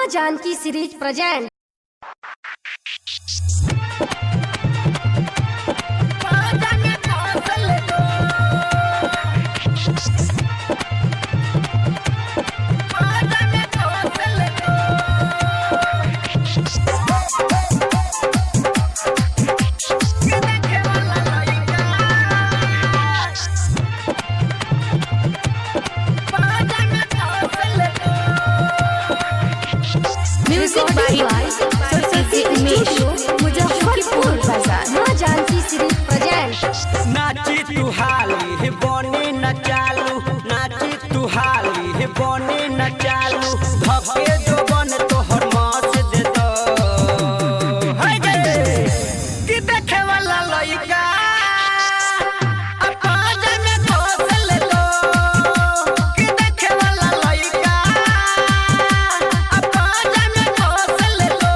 माँ Janki series present. Music by Saraswati Umesh Muzaffarpur बाजार। माँ जानकी सीरीज प्रेजेंट। नाची तू हाली बने न चालू, नाची तू हाली बने न चालू, धके जो बन तोहर मास दे दो। हाय गे कि देखे वाला लइका अपन में खोसल लो, कि देखे वाला लइका अपन में खोसल लो।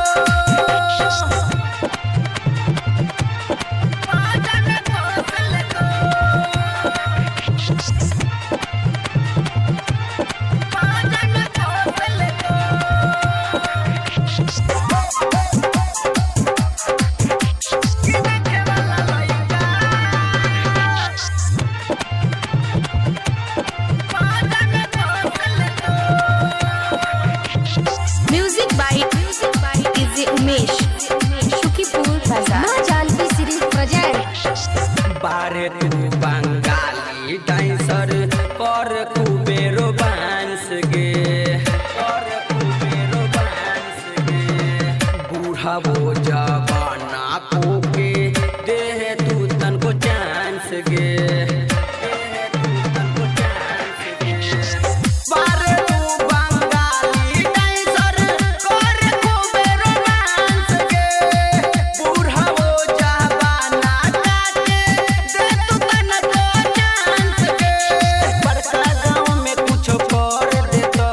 म्यूजिक बाय उमेश शुकीपुर बाजार। माँ जानकी सीरीज प्रेजेंट। बारे तू बंगाली डांसर कर कुबेरो डांस गे, कर कुबेरो डांस गे। बूढ़ा वो जवाना को के देह तू तन को चांस गे, देह तू तन को चांस गे। बारे तू बंगाली डांसर कर कुबेरो डांस गे, बूढ़ा वो जवाना काटे दे तू तन को चांस गे। बड़का गाँव में कुछ कर दे तो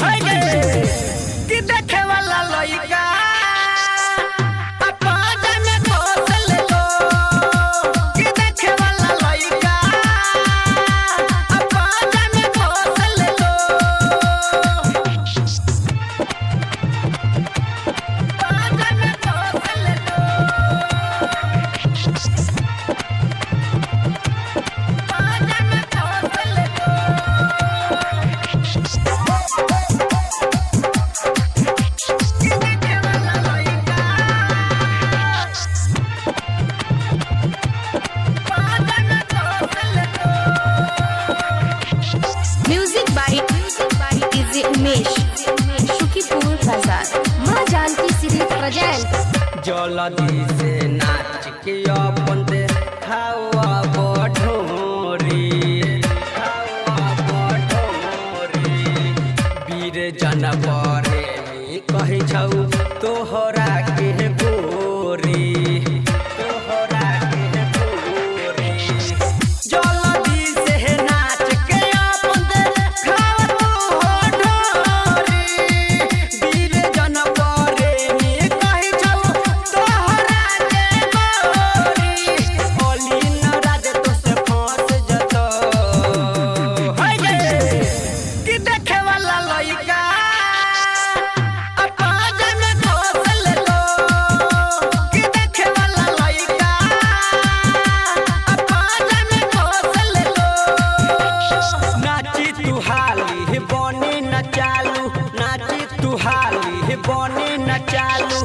हाय गे कि देखे वाला लइका अपन में खोसल लो, कि देखे वाला लइका अपन में खोसल लो। अपन में खोसल लो, अपन में खोसल लो। कि देखे वाला लइका अपन में खोसल लो। म्यूजिक बाय उमेश शुकीपुर बाजार। माँ जानकी सीरीज प्रेजेंट। जलदी से नाच के अपन दे खावा बढ़ोरी, खावा बढ़ोरी। वीर जन बरे कहे छौ तोहरा के गोरी, तोहरा के गोरी। जलदी से नाच के अपन दे खावा बढ़ोरी। वीर जन बरे कहे छौ तोहरा के गोरी। ओली न राज तो से फंस जतो। हाय गे कि देखे वाला लइका अपन में खोसल लो, कि देखे वाला लइका अपन में खोसल लो। नाची तू हाली बने न चालू, नाची तू हाली बने न चालू,